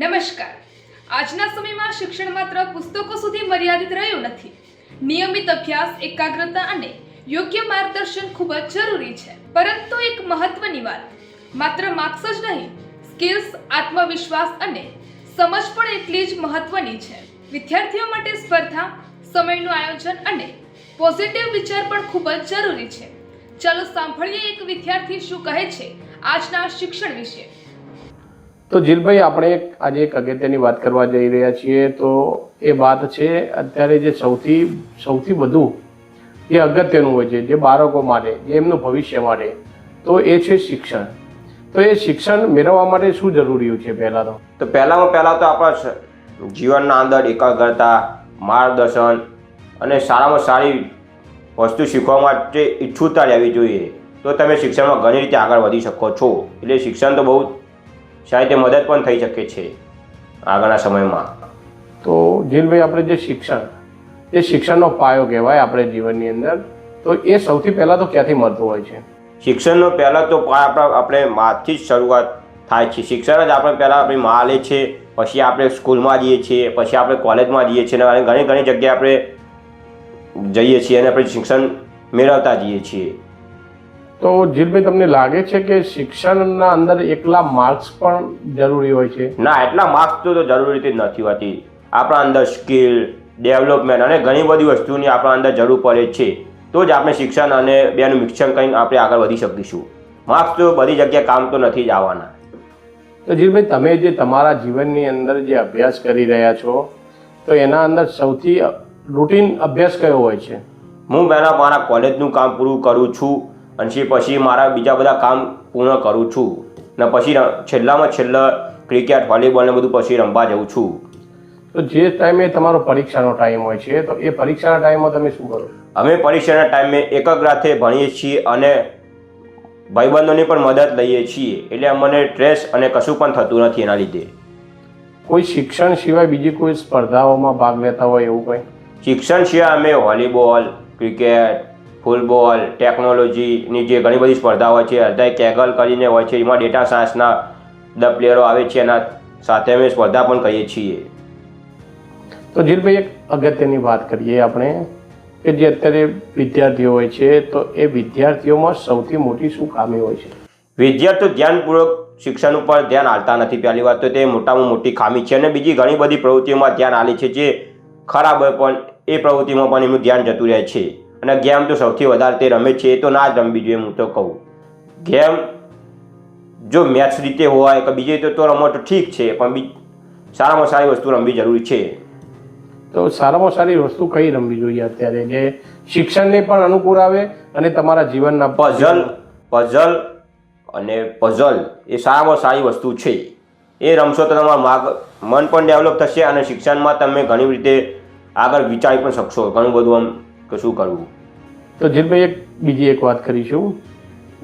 નમસ્કાર. આજના સમયમાં શિક્ષણ માત્ર પુસ્તકો સુધી મર્યાદિત રહ્યું નથી. નિયમિત અભ્યાસ, એકાગ્રતા અને યોગ્ય માર્ગદર્શન ખૂબ જ જરૂરી છે. પરંતુ એક મહત્વની વાત, માત્ર માર્ક્સ જ નહીં, સ્કિલ્સ, આત્મવિશ્વાસ અને સમજ પણ એટલી જ મહત્વની છે. વિદ્યાર્થીઓ માટે સ્પર્ધા, સમયનું આયોજન અને પોઝિટિવ વિચાર પણ ખૂબ જ જરૂરી છે. ચાલો સાંભળીએ એક વિદ્યાર્થી શું કહે છે આજના શિક્ષણ વિશે. તો જીલભાઈ, આપણે આજે એક અગત્યની વાત કરવા જઈ રહ્યા છીએ. તો એ વાત છે અત્યારે જે સૌથી વધુ જે અગત્યનું હોય છે, જે બાળકો માટે, જે એમનું ભવિષ્ય માટે, તો એ છે શિક્ષણ. તો એ શિક્ષણ મેળવવા માટે શું જરૂરી છે? પહેલાં તો પહેલાં તો આપણા જીવનના અંદર એકાગ્રતા, માર્ગદર્શન અને સારામાં સારી વસ્તુ શીખવા માટે ઈચ્છુતા રહેવી જોઈએ. તો તમે શિક્ષણમાં ઘણી રીતે આગળ વધી શકો છો. એટલે શિક્ષણ તો બહુ સારી રીતે મદદ પણ થઈ શકે છે આગળના સમયમાં. તો જીલભાઈ, આપણે જે શિક્ષણનો પાયો કહેવાય આપણે જીવનની અંદર, તો એ સૌથી પહેલાં તો ક્યાંથી મળતું હોય છે? શિક્ષણનો પહેલાં તો આપણે માથી જ શરૂઆત થાય છે. શિક્ષણ જ આપણે પહેલાં આપણી મા લે છે, પછી આપણે સ્કૂલમાં જઈએ છીએ, પછી આપણે કોલેજમાં જઈએ છીએ અને ઘણી જગ્યાએ આપણે જઈએ છીએ અને આપણે શિક્ષણ મેળવતા જઈએ છીએ. તો જીલભાઈ, તમને લાગે છે કે શિક્ષણના અંદર એકલા માર્ક્સ પણ જરૂરી હોય છે? ના, એટલા માર્ક્સ તો જરૂરી રીતે નથી હોતી. આપણા અંદર સ્કિલ, ડેવલપમેન્ટ અને ઘણી બધી વસ્તુની આપણા અંદર જરૂર પડે છે. તો જ આપણે શિક્ષણ અને બેનું મિશ્રણ કરીને આપણે આગળ વધી શકીશું. માર્ક્સ તો બધી જગ્યાએ કામ તો નથી જ આવવાના. તો જીલભાઈ, તમે જે તમારા જીવનની અંદર જે અભ્યાસ કરી રહ્યા છો, તો એના અંદર સૌથી રૂટીન અભ્યાસ કયો હોય છે? હું પહેલાં મારા કોલેજનું કામ પૂરું કરું છું અને પછી મારા બીજા બધા કામ પૂર્ણ કરું છું ને પછી છેલ્લામાં છેલ્લા ક્રિકેટ, વોલીબોલ ને બધું પછી રમવા જાઉં છું. તો જે ટાઈમે તમારો પરીક્ષાનો ટાઈમ હોય છે, તો એ પરીક્ષાના ટાઈમમાં તમે શું કરો? અમે પરીક્ષાના ટાઈમે એકાગ્રતાથી ભણીએ છીએ અને ભાઈબંધોની પણ મદદ લઈએ છીએ. એટલે અમને સ્ટ્રેસ અને કશું પણ થતું નથી એના લીધે. કોઈ શિક્ષણ સિવાય બીજી કોઈ સ્પર્ધાઓમાં ભાગ લેતા હોય એવું કંઈ? શિક્ષણ સિવાય અમે વોલીબોલ, ક્રિકેટ, ફૂટબોલ, ટેકનોલોજીની જે ઘણી બધી સ્પર્ધા હોય છે, અત્યારે કેગલ કરીને હોય છે, એમાં ડેટા સાયન્સના બધા પ્લેયરો આવે છે, એના સાથે અમે સ્પર્ધા પણ કરીએ છીએ. તો જીલભાઈ, એક અગત્યની વાત કરીએ આપણે કે જે અત્યારે વિદ્યાર્થીઓ હોય છે, તો એ વિદ્યાર્થીઓમાં સૌથી મોટી શું ખામી હોય છે? વિદ્યાર્થીઓ ધ્યાનપૂર્વક શિક્ષણ ઉપર ધ્યાન આપતા નથી. પહેલી વાત તો તે મોટામાં મોટી ખામી છે. અને બીજી ઘણી બધી પ્રવૃત્તિઓમાં ધ્યાન આપે છે જે ખરાબ હોય, પણ એ પ્રવૃત્તિમાં પણ એમનું ધ્યાન જતું રહે છે. અને ગેમ તો સૌથી વધારે તે રમે છે, એ તો ના જ રમવી જોઈએ. હું તો કહું, ગેમ જો મેચ રીતે હોય કે બીજી રીતે તો રમો તો ઠીક છે, પણ સારામાં સારી વસ્તુ રમવી જરૂરી છે. તો સારામાં સારી વસ્તુ કઈ રમવી જોઈએ અત્યારે, જે શિક્ષણને પણ અનુકૂળ આવે અને તમારા જીવનના? પઝલ અને પઝલ એ સારામાં સારી વસ્તુ છે. એ રમશો તો તમારું મન પણ ડેવલપ થશે અને શિક્ષણમાં તમે ઘણી રીતે આગળ વિચારી પણ શકશો. ઘણું બધું આમ કશું કરવું. તો જીલભાઈ, બીજી એક વાત કરીશું.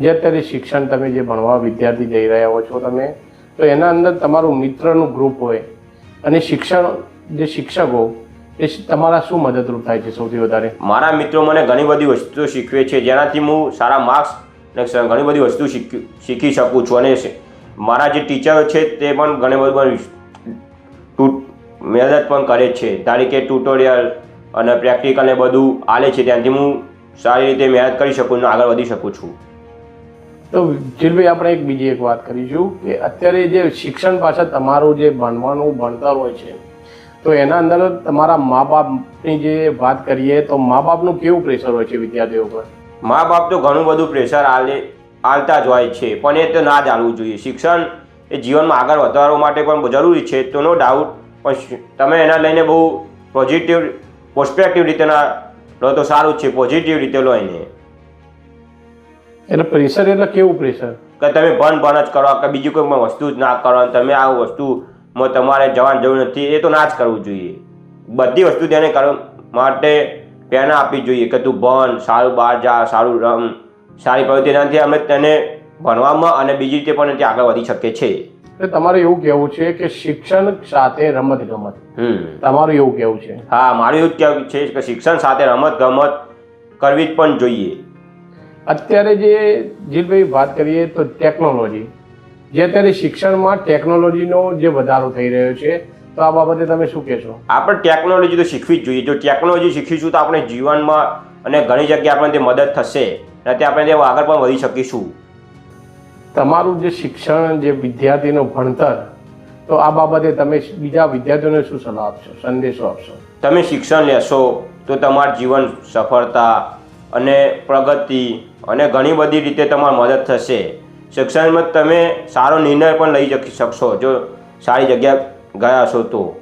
જે અત્યારે શિક્ષણ તમે જે ભણવા વિદ્યાર્થી જઈ રહ્યા હો છો તમે, તો એના અંદર તમારું મિત્રનું ગ્રુપ હોય અને જે શિક્ષકો એ તમારા શું મદદરૂપ થાય છે સૌથી વધારે? મારા મિત્રો મને ઘણી બધી વસ્તુઓ શીખવે છે, જેનાથી હું સારા માર્ક્સ અને ઘણી બધી વસ્તુ શીખી શકું છું. અને મારા જે ટીચરો છે તે પણ ઘણી બધી મદદ પણ કરે છે. ધારી કે ટ્યુટોરિયલ અને પ્રેક્ટિકલ ને બધું આલે છે, ત્યાંથી હું સારી રીતે મહેનત કરી શકું અને આગળ વધી શકું છું. તો જીલભાઈ, આપણે બીજી એક વાત કરીશું કે અત્યારે જે શિક્ષણ પાછળ તમારું જે ભણતર હોય છે, તો એના અંદર તમારા મા બાપની જે વાત કરીએ તો મા બાપનું કેવું પ્રેશર હોય છે વિદ્યાર્થીઓ પર? મા બાપ તો ઘણું બધું પ્રેશર આલતા જ હોય છે, પણ એ તો ના જ આલવું જોઈએ. શિક્ષણ એ જીવનમાં આગળ વધારવા માટે પણ જરૂરી છે, તો નો ડાઉટ, પણ તમે એના લઈને બહુ પોસ્પેક્ટિવ રીતે ના લો તો સારું છે. પોઝિટિવ રીતે લો એને. એટલે પ્રેશર એટલે કેવું પ્રેશર? કે તમે ભણ જ કરો કે બીજી કોઈ વસ્તુ જ ના કરો, તમે આ વસ્તુમાં તમારે જવાની જરૂર નથી, એ તો ના જ કરવું જોઈએ. બધી વસ્તુ તેને કરવા માટે પ્રેરણા આપવી જોઈએ કે તું ભણ, સારું બહાર જા, સારું રમ, સારી પ્રવૃત્તિ. એનાથી અમે તેને ભણવામાં અને બીજી રીતે પણ તે આગળ વધી શકે છે. તમારે એવું કહેવું છે કે શિક્ષણ સાથે રમત ગમત, તમારું એવું કહેવું છે? હા, મારું એવું કહેવું છે કે શિક્ષણ સાથે રમત ગમત કરવી જ પણ જોઈએ. અત્યારે જે જીલભાઈ વાત કરીએ તો ટેકનોલોજી, જે અત્યારે શિક્ષણમાં ટેકનોલોજીનો જે વધારો થઈ રહ્યો છે તો આ બાબતે તમે શું કહેશો? આપણે ટેકનોલોજી તો શીખવી જ જોઈએ. જો ટેકનોલોજી શીખીશું તો આપણે જીવનમાં અને ઘણી જગ્યાએ આપણને તે મદદ થશે અને તે આપણે તે આગળ પણ વધી શકીશું. તમારું જે શિક્ષણ, જે વિદ્યાર્થીનું ભણતર, તો આ બાબતે તમે બીજા વિદ્યાર્થીઓને શું સલાહ આપશો, સંદેશો આપશો? તમે શિક્ષણ લેશો તો તમારું જીવન સફળતા અને પ્રગતિ અને ઘણી બધી રીતે તમારી મદદ થશે. શિક્ષણમાં તમે સારો નિર્ણય પણ લઈ શકશો જો સારી જગ્યાએ ગયા છો તો.